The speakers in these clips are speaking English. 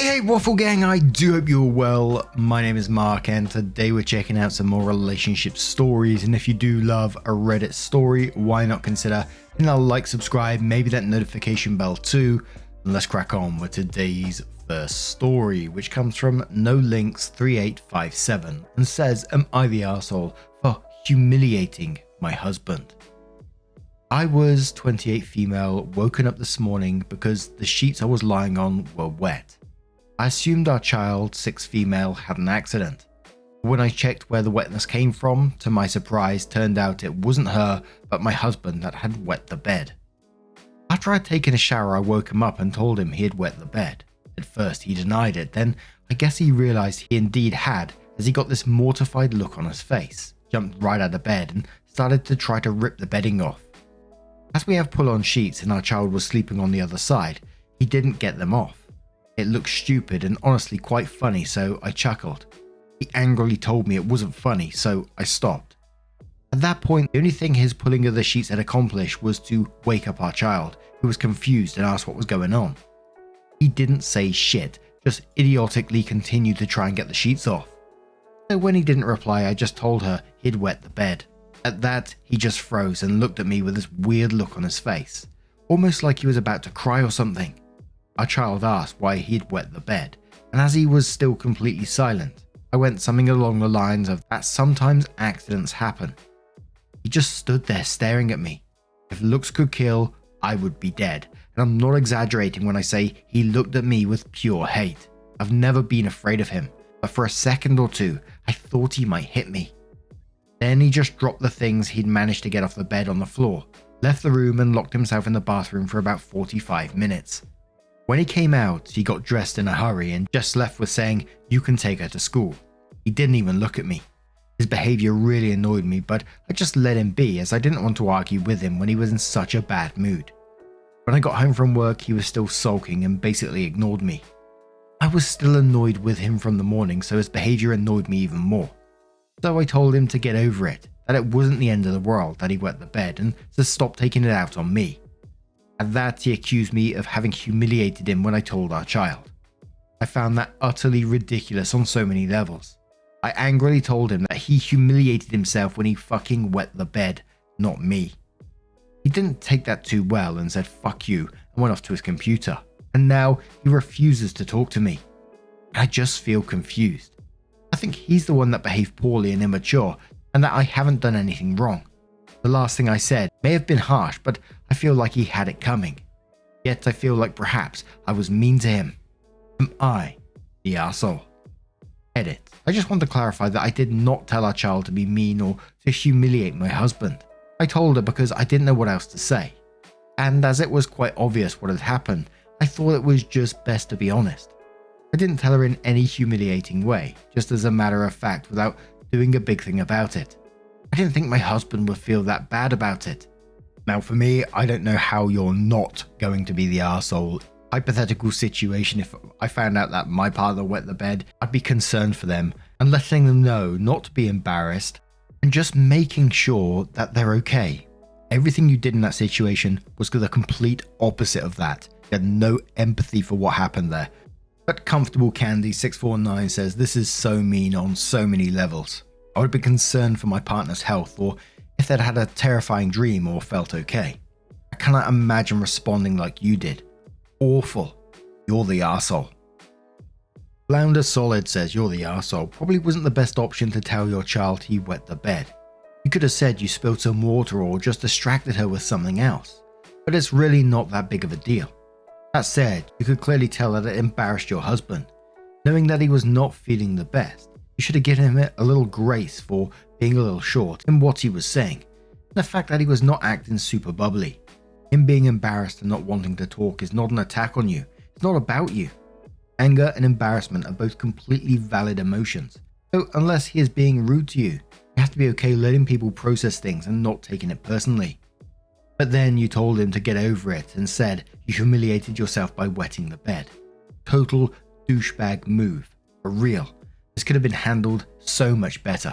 Hey Waffle Gang, I do hope you're well. My name is Mark and today we're checking out some more relationship stories, and if you do love a Reddit story, why not consider hitting that like, subscribe, maybe that notification bell too, and let's crack on with today's first story, which comes from NoLinks3857 and says, am I the arsehole for humiliating my husband? I was 28 female, woken up this morning because the sheets I was lying on were wet. I assumed our child, 6 female, had an accident. When I checked where the wetness came from, to my surprise, turned out it wasn't her, but my husband that had wet the bed. After I'd taken a shower, I woke him up and told him he had wet the bed. At first he denied it, then I guess he realized he indeed had, as he got this mortified look on his face, jumped right out of bed and started to try to rip the bedding off. As we have pull-on sheets and our child was sleeping on the other side, he didn't get them off. It looked stupid and honestly quite funny, so I chuckled. He angrily told me it wasn't funny, so I stopped. At that point, the only thing his pulling of the sheets had accomplished was to wake up our child, who was confused and asked what was going on. He didn't say shit, just idiotically continued to try and get the sheets off. So when he didn't reply, I just told her he'd wet the bed. At that, he just froze and looked at me with this weird look on his face, almost like he was about to cry or something. Our child asked why he'd wet the bed, and as he was still completely silent, I went something along the lines of that sometimes accidents happen. He just stood there staring at me. If looks could kill, I would be dead, and I'm not exaggerating when I say he looked at me with pure hate. I've never been afraid of him, but for a second or two, I thought he might hit me. Then he just dropped the things he'd managed to get off the bed on the floor, left the room and locked himself in the bathroom for about 45 minutes. When he came out, he got dressed in a hurry and just left with saying, "You can take her to school." He didn't even look at me. His behavior really annoyed me, but I just let him be as I didn't want to argue with him when he was in such a bad mood. When I got home from work, he was still sulking and basically ignored me. I was still annoyed with him from the morning, so his behavior annoyed me even more. So I told him to get over it, that it wasn't the end of the world that he wet the bed and to stop taking it out on me. At that, he accused me of having humiliated him when I told our child. I found that utterly ridiculous on so many levels. I angrily told him that he humiliated himself when he fucking wet the bed, not me. He didn't take that too well and said fuck you and went off to his computer, and now he refuses to talk to me. I just feel confused. I think he's the one that behaved poorly and immature, and that I haven't done anything wrong. The last thing I said may have been harsh, but I feel like he had it coming. Yet I feel like perhaps I was mean to him. Am I the arsehole? Edit. I just want to clarify that I did not tell our child to be mean or to humiliate my husband. I told her because I didn't know what else to say. And as it was quite obvious what had happened, I thought it was just best to be honest. I didn't tell her in any humiliating way, just as a matter of fact without doing a big thing about it. I didn't think my husband would feel that bad about it. Now for me, I don't know how you're not going to be the arsehole. Hypothetical situation, if I found out that my partner wet the bed, I'd be concerned for them and letting them know not to be embarrassed and just making sure that they're okay. Everything you did in that situation was the complete opposite of that. You had no empathy for what happened there. But Comfortable Candy 649 says this is so mean on so many levels. I would be concerned for my partner's health or if they'd had a terrifying dream or felt okay. I cannot imagine responding like you did. Awful. You're the arsehole. Flounder Solid says you're the arsehole. Probably wasn't the best option to tell your child he wet the bed. You could have said you spilled some water or just distracted her with something else. But it's really not that big of a deal. That said, you could clearly tell that it embarrassed your husband. Knowing that he was not feeling the best, you should have given him a little grace for being a little short in what he was saying, and the fact that he was not acting super bubbly. Him being embarrassed and not wanting to talk is not an attack on you, it's not about you. Anger and embarrassment are both completely valid emotions, so unless he is being rude to you, you have to be okay letting people process things and not taking it personally. But then you told him to get over it and said you humiliated yourself by wetting the bed. Total douchebag move, for real. This could have been handled so much better.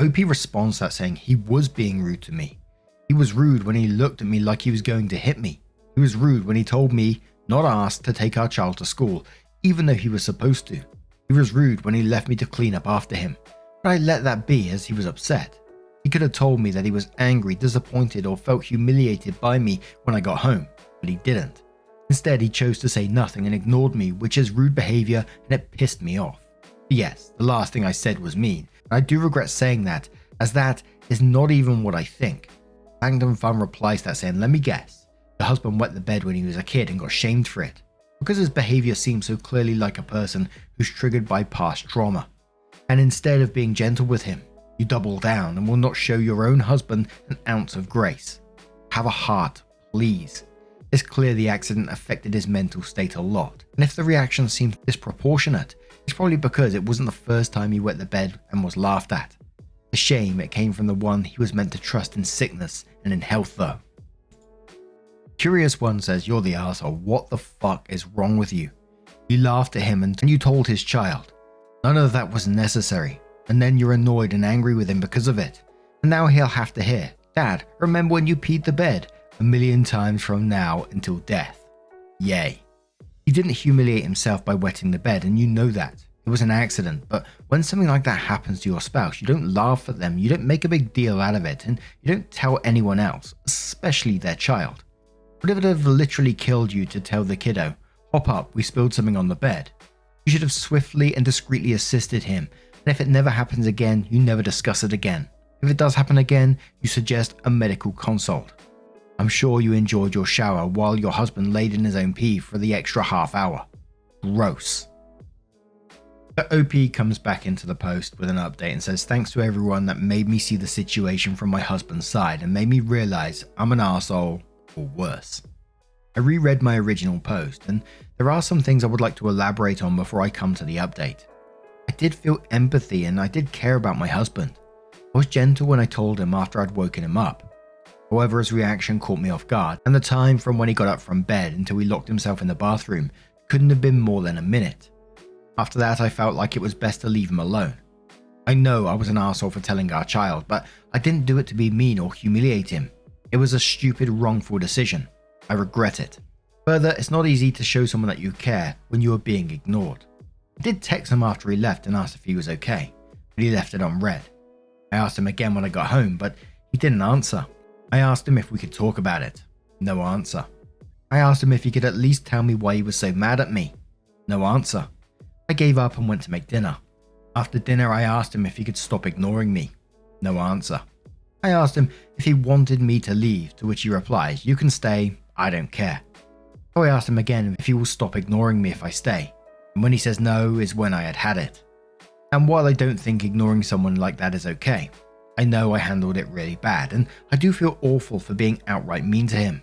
OP responds to that saying he was being rude to me. He was rude when he looked at me like he was going to hit me. He was rude when he told me, not asked, to take our child to school, even though he was supposed to. He was rude when he left me to clean up after him, but I let that be as he was upset. He could have told me that he was angry, disappointed, or felt humiliated by me when I got home, but he didn't. Instead, he chose to say nothing and ignored me, which is rude behavior and it pissed me off. Yes, the last thing I said was mean, and I do regret saying that, as that is not even what I think. Langdon Fun replies that saying, "Let me guess, your husband wet the bed when he was a kid and got shamed for it, because his behavior seems so clearly like a person who's triggered by past trauma. And instead of being gentle with him, you double down and will not show your own husband an ounce of grace. Have a heart, please. It's clear the accident affected his mental state a lot, and if the reaction seems disproportionate, it's probably because it wasn't the first time he wet the bed and was laughed at. A shame it came from the one he was meant to trust in sickness and in health though." Curious One says, "You're the arsehole. What the fuck is wrong with you? You laughed at him and you told his child. None of that was necessary. And then you're annoyed and angry with him because of it. And now he'll have to hear, 'Dad, remember when you peed the bed?' 1,000,000 times from now until death. Yay." He didn't humiliate himself by wetting the bed, and you know that. It was an accident, but when something like that happens to your spouse, you don't laugh at them, you don't make a big deal out of it, and you don't tell anyone else, especially their child. Would it have literally killed you to tell the kiddo, "Hop up, we spilled something on the bed"? You should have swiftly and discreetly assisted him, and if it never happens again, you never discuss it again. If it does happen again, you suggest a medical consult. I'm sure you enjoyed your shower while your husband laid in his own pee for the extra half hour. Gross. The OP comes back into the post with an update and says, "Thanks to everyone that made me see the situation from my husband's side and made me realize I'm an arsehole or worse." I reread my original post and there are some things I would like to elaborate on before I come to the update. I did feel empathy and I did care about my husband. I was gentle when I told him after I'd woken him up. However, his reaction caught me off guard, and the time from when he got up from bed until he locked himself in the bathroom couldn't have been more than a minute. After that, I felt like it was best to leave him alone. I know I was an arsehole for telling our child, but I didn't do it to be mean or humiliate him. It was a stupid, wrongful decision. I regret it. Further, it's not easy to show someone that you care when you are being ignored. I did text him after he left and asked if he was okay, but he left it unread. I asked him again when I got home, but he didn't answer. I asked him if we could talk about it. No answer. I asked him if he could at least tell me why he was so mad at me. No answer. I gave up and went to make dinner. After dinner, I asked him if he could stop ignoring me. No answer. I asked him if he wanted me to leave, to which he replies, "You can stay, I don't care." So I asked him again if he will stop ignoring me if I stay, and when he says no is when I had had it. And while I don't think ignoring someone like that is okay, I know I handled it really bad, and I do feel awful for being outright mean to him.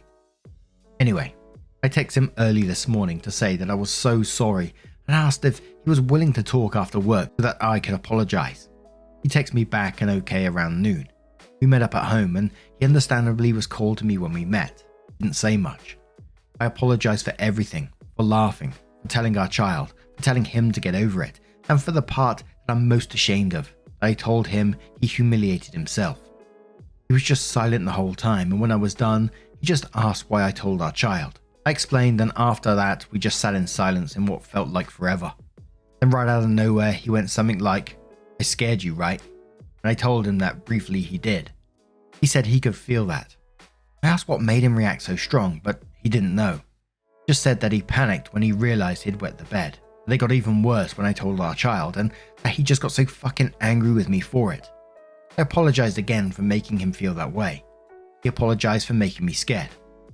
Anyway, I texted him early this morning to say that I was so sorry and asked if he was willing to talk after work so that I could apologize. He texted me back an okay around noon. We met up at home and he understandably was cold to me when we met. He didn't say much. I apologized for everything, for laughing, for telling our child, for telling him to get over it, and for the part that I'm most ashamed of. I told him he humiliated himself. He was just silent the whole time, and when I was done, he just asked why I told our child. I explained, and after that, we just sat in silence in what felt like forever. Then right out of nowhere, he went something like, "I scared you, right?" And I told him that briefly he did. He said he could feel that. I asked what made him react so strong, but he didn't know. Just said that he panicked when he realized he'd wet the bed. They got even worse when I told our child, and that he just got so fucking angry with me for it. I apologized again for making him feel that way. He apologized for making me scared.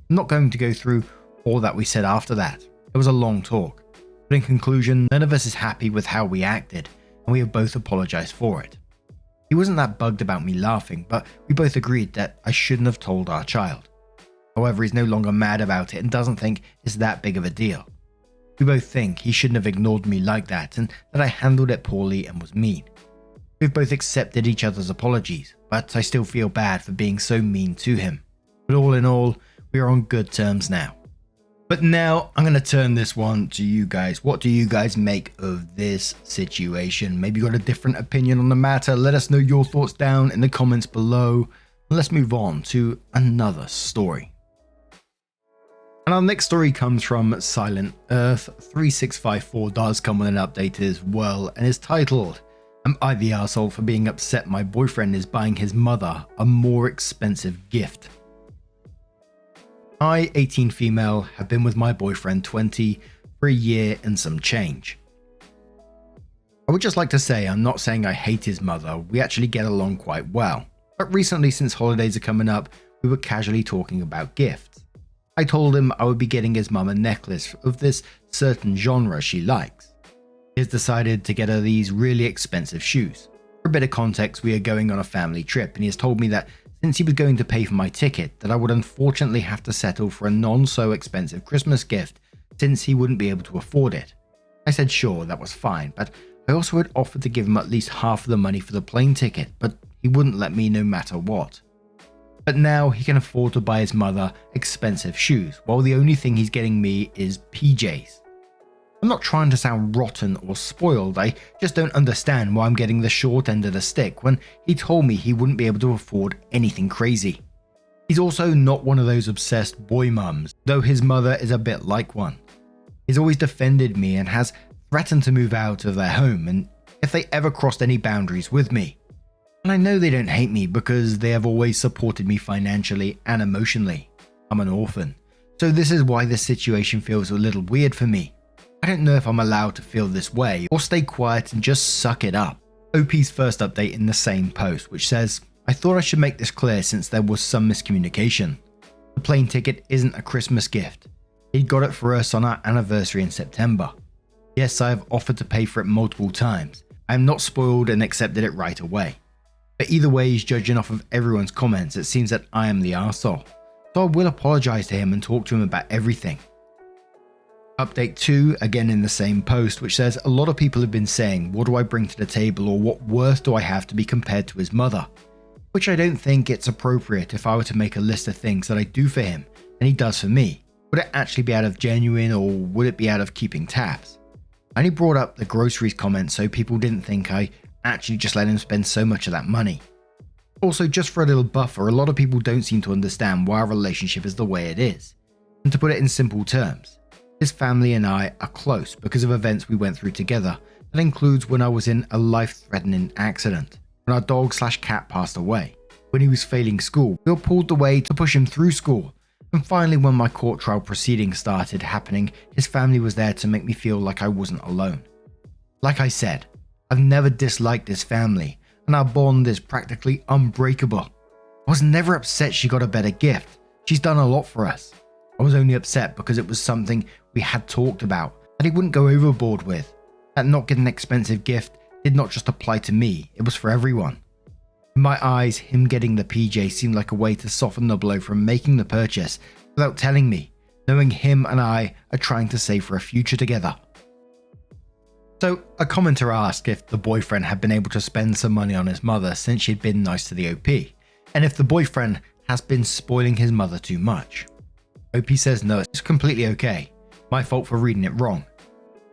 I'm not going to go through all that we said after that. It was a long talk. But in conclusion, none of us is happy with how we acted, and we have both apologized for it. He wasn't that bugged about me laughing, but we both agreed that I shouldn't have told our child. However, he's no longer mad about it and doesn't think it's that big of a deal. We both think he shouldn't have ignored me like that and that I handled it poorly and was mean. We've both accepted each other's apologies, but I still feel bad for being so mean to him. But all in all, we are on good terms now. But now I'm going to turn this one to you guys. What do you guys make of this situation? Maybe you got a different opinion on the matter. Let us know your thoughts down in the comments below. Let's move on to another story. And our next story comes from Silent Earth 3654, does come with an update as well, and is titled, "Am I the arsehole for being upset my boyfriend is buying his mother a more expensive gift?" I, 18 female, have been with my boyfriend 20 for a year and some change. I would just like to say I'm not saying I hate his mother, we actually get along quite well. But recently, since holidays are coming up, we were casually talking about gifts. I told him I would be getting his mum a necklace of this certain genre she likes. He has decided to get her these really expensive shoes. For a bit of context, we are going on a family trip and he has told me that since he was going to pay for my ticket, that I would unfortunately have to settle for a non-so-expensive Christmas gift since he wouldn't be able to afford it. I said sure, that was fine, but I also had offered to give him at least half of the money for the plane ticket, but he wouldn't let me no matter what. But now he can afford to buy his mother expensive shoes, while the only thing he's getting me is PJs. I'm not trying to sound rotten or spoiled, I just don't understand why I'm getting the short end of the stick when he told me he wouldn't be able to afford anything crazy. He's also not one of those obsessed boy mums, though his mother is a bit like one. He's always defended me and has threatened to move out of their home and if they ever crossed any boundaries with me. And I know they don't hate me because they have always supported me financially and emotionally. I'm an orphan, so this is why this situation feels a little weird for me. I don't know if I'm allowed to feel this way or stay quiet and just suck it up. OP's first update in the same post, which says, "I thought I should make this clear since there was some miscommunication. The plane ticket isn't a Christmas gift. He got it for us on our anniversary in September. Yes, I have offered to pay for it multiple times. I am not spoiled and accepted it right away. But either way, he's judging off of everyone's comments. It seems that I am the arsehole. So I will apologise to him and talk to him about everything." Update 2, again in the same post, which says, "A lot of people have been saying, what do I bring to the table or what worth do I have to be compared to his mother? Which I don't think it's appropriate if I were to make a list of things that I do for him and he does for me. Would it actually be out of genuine or would it be out of keeping tabs? I only brought up the groceries comment so people didn't think I actually just let him spend so much of that money. Also, just for a little buffer, a lot of people don't seem to understand why our relationship is the way it is. And to put it in simple terms, his family and I are close because of events we went through together. That includes when I was in a life-threatening accident, when our dog/cat passed away, when he was failing school, we were pulled away to push him through school, and finally when my court trial proceedings started happening, his family was there to make me feel like I wasn't alone. Like I said, I've never disliked his family, and our bond is practically unbreakable. I was never upset she got a better gift. She's done a lot for us. I was only upset because it was something we had talked about that he wouldn't go overboard with. That not getting an expensive gift did not just apply to me, it was for everyone. In my eyes, him getting the PJ seemed like a way to soften the blow from making the purchase without telling me, knowing him and I are trying to save for a future together." So, a commenter asked if the boyfriend had been able to spend some money on his mother since she'd been nice to the OP, and if the boyfriend has been spoiling his mother too much. OP says no, it's completely okay. My fault for reading it wrong.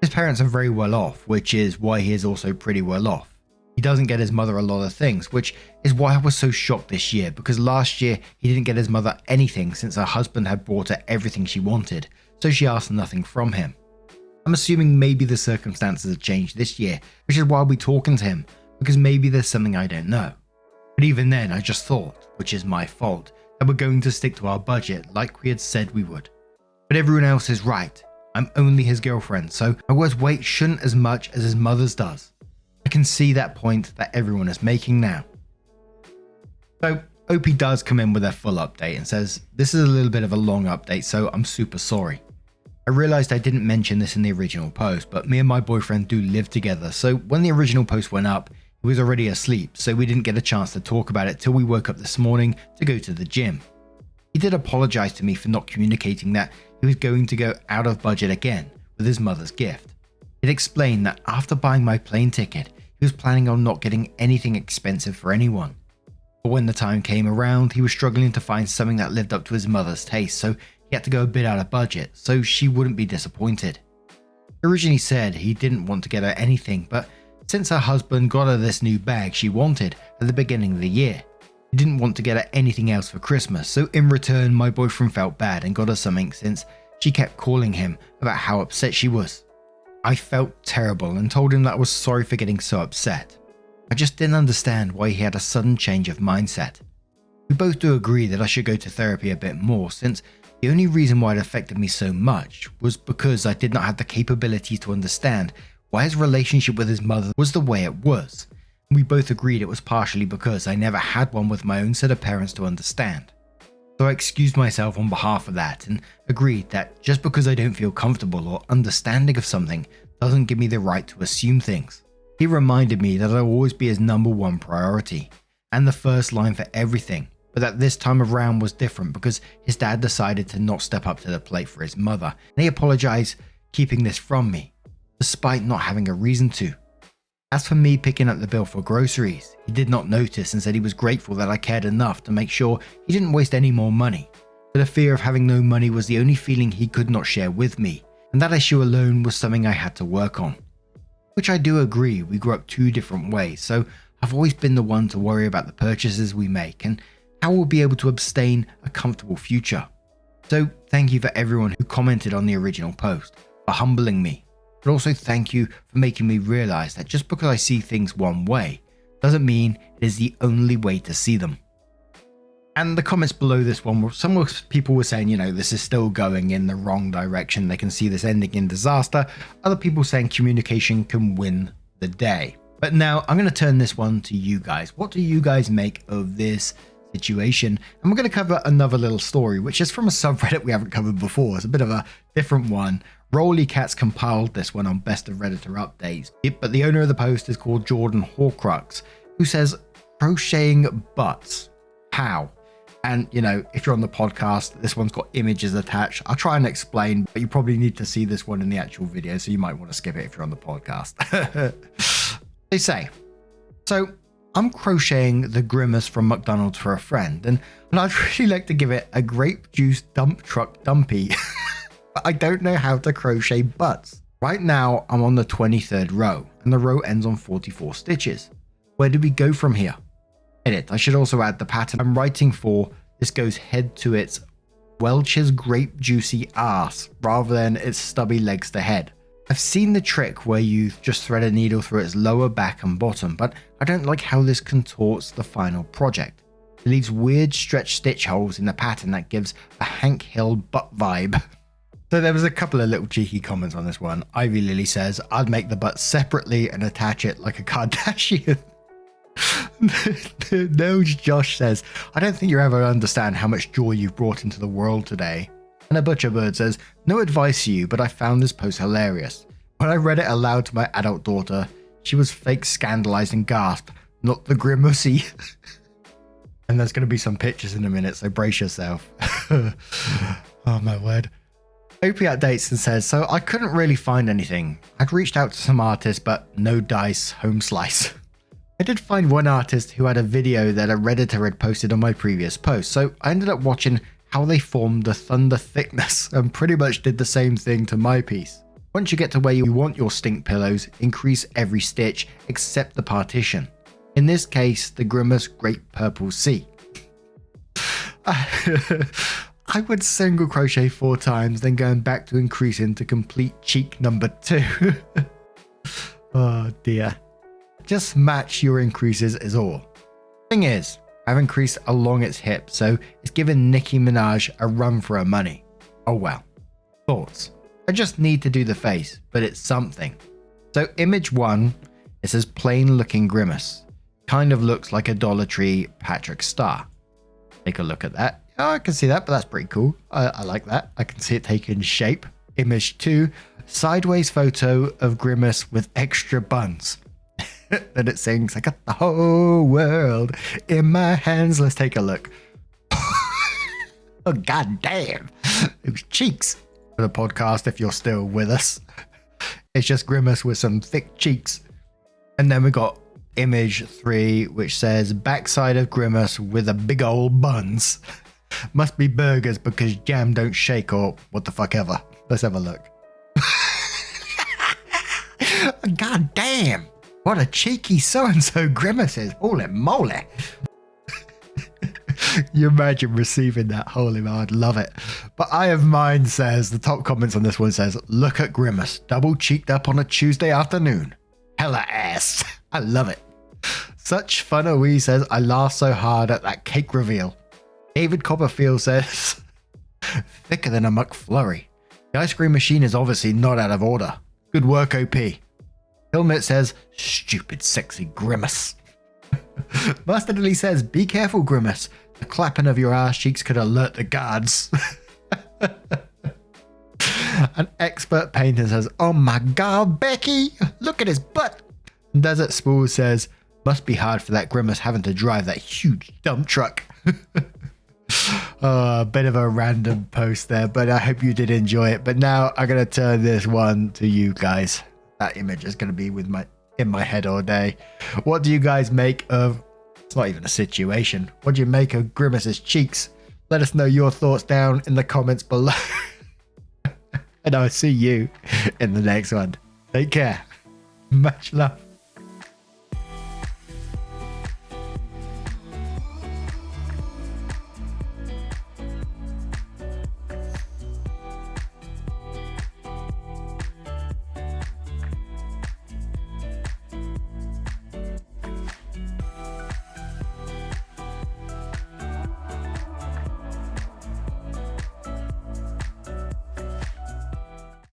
His parents are very well off, which is why he is also pretty well off. He doesn't get his mother a lot of things, which is why I was so shocked this year, because last year he didn't get his mother anything since her husband had bought her everything she wanted, so she asked nothing from him. I'm assuming maybe the circumstances have changed this year, which is why I'll be talking to him, because maybe there's something I don't know. But even then, I just thought, which is my fault, that we're going to stick to our budget like we had said we would. But everyone else is right. I'm only his girlfriend, so my words weight shouldn't as much as his mother's does. I can see that point that everyone is making now. So OP does come in with a full update and says, "This is a little bit of a long update, so I'm super sorry. I realized I didn't mention this in the original post, but me and my boyfriend do live together, so when the original post went up, he was already asleep, so we didn't get a chance to talk about it till we woke up this morning to go to the gym. He did apologize to me for not communicating that he was going to go out of budget again with his mother's gift. It explained that after buying my plane ticket, he was planning on not getting anything expensive for anyone. But when the time came around, he was struggling to find something that lived up to his mother's taste, so he had to go a bit out of budget so she wouldn't be disappointed. He originally said he didn't want to get her anything, but since her husband got her this new bag she wanted at the beginning of the year, he didn't want to get her anything else for Christmas, so in return my boyfriend felt bad and got her something since she kept calling him about how upset she was. I felt terrible and told him that I was sorry for getting so upset. I just didn't understand why he had a sudden change of mindset. We both do agree that I should go to therapy a bit more, since the only reason why it affected me so much was because I did not have the capability to understand why his relationship with his mother was the way it was. We both agreed it was partially because I never had one with my own set of parents to understand. So I excused myself on behalf of that and agreed that just because I don't feel comfortable or understanding of something doesn't give me the right to assume things. He reminded me that I'll always be his number one priority and the first line for everything, but that this time around was different because his dad decided to not step up to the plate for his mother, and he apologized keeping this from me, despite not having a reason to. As for me picking up the bill for groceries, he did not notice and said he was grateful that I cared enough to make sure he didn't waste any more money. But the fear of having no money was the only feeling he could not share with me, and that issue alone was something I had to work on. Which I do agree, we grew up two different ways, so I've always been the one to worry about the purchases we make and how we'll be able to abstain a comfortable future. So thank you for everyone who commented on the original post, for humbling me. But also thank you for making me realize that just because I see things one way doesn't mean it is the only way to see them. And the comments below this one were, some people were saying, this is still going in the wrong direction. They can see this ending in disaster. Other people saying communication can win the day. But now I'm going to turn this one to you guys. What do you guys make of this situation? And we're going to cover another little story, which is from a subreddit we haven't covered before. It's a bit of a different one. Rolly Cats compiled this one on Best of Redditor Updates, but the owner of the post is called Jordan Horcrux, who says, crocheting butts. How? And, if you're on the podcast, this one's got images attached. I'll try and explain, but you probably need to see this one in the actual video, so you might want to skip it if you're on the podcast. They say, so I'm crocheting the grimace from McDonald's for a friend, and I'd really like to give it a grape juice dump truck dumpy. But I don't know how to crochet butts. Right now, I'm on the 23rd row, and the row ends on 44 stitches. Where do we go from here? Edit, I should also add the pattern I'm writing for. This goes head to its Welch's grape juicy ass, rather than its stubby legs to head. I've seen the trick where you just thread a needle through its lower back and bottom, but I don't like how this contorts the final project. It leaves weird stretch stitch holes in the pattern that gives a Hank Hill butt vibe. So there was a couple of little cheeky comments on this one. Ivy Lily says, I'd make the butt separately and attach it like a Kardashian. No, Josh says, I don't think you ever understand how much joy you've brought into the world today. And a Butcher Bird says, no advice to you, but I found this post hilarious. When I read it aloud to my adult daughter, she was fake scandalized and gasped, not the grimacy. And there's going to be some pictures in a minute, so brace yourself. Oh my word. Opie updates and says, so I couldn't really find anything. I'd reached out to some artists, but no dice, home slice. I did find one artist who had a video that a Redditor had posted on my previous post, so I ended up watching how they formed the thunder thickness and pretty much did the same thing to my piece. Once you get to where you want your stink pillows, increase every stitch except the partition. In this case, the Grimace Great Purple Sea. I would single crochet 4 times, then going back to increasing to complete cheek number 2. Oh dear. Just match your increases is all. Thing is, I've increased along its hip, so it's given Nicki Minaj a run for her money. Oh well. Thoughts? I just need to do the face, but it's something. So image 1, it says plain looking grimace. Kind of looks like a Dollar Tree Patrick Star. Take a look at that. Oh, I can see that, but that's pretty cool. I like that. I can see it taking shape. Image 2, sideways photo of grimace with extra buns. Then it sings, I got the whole world in my hands. Let's take a look. Oh, god damn. Those cheeks. For the podcast, if you're still with us, it's just grimace with some thick cheeks. And then we got image 3, which says backside of grimace with a big old buns. Must be burgers because jam don't shake or what the fuck ever. Let's have a look. God damn. What a cheeky so-and-so grimace is. Holy moly. You imagine receiving that. Holy man, I'd love it. But I Have Mine says, the top comments on this one says, look at Grimace, double cheeked up on a Tuesday afternoon. Hella ass. I love it. Such fun. Awee says, I laughed so hard at that cake reveal. David Copperfield says, thicker than a McFlurry. The ice cream machine is obviously not out of order. Good work, OP. Hilmit says, stupid sexy Grimace. Mustard Lee says, be careful, Grimace. The clapping of your ass cheeks could alert the guards. An expert painter says, oh my god, Becky, look at his butt. Desert Spool says, must be hard for that Grimace having to drive that huge dump truck. Oh, a bit of a random post there, but I hope you did enjoy it. But now I'm going to turn this one to you guys. That image is going to be in my head all day. What do you guys make of, it's not even a situation, what do you make of Grimace's cheeks? Let us know your thoughts down in the comments below. And I'll see you in the next one. Take care. Much love.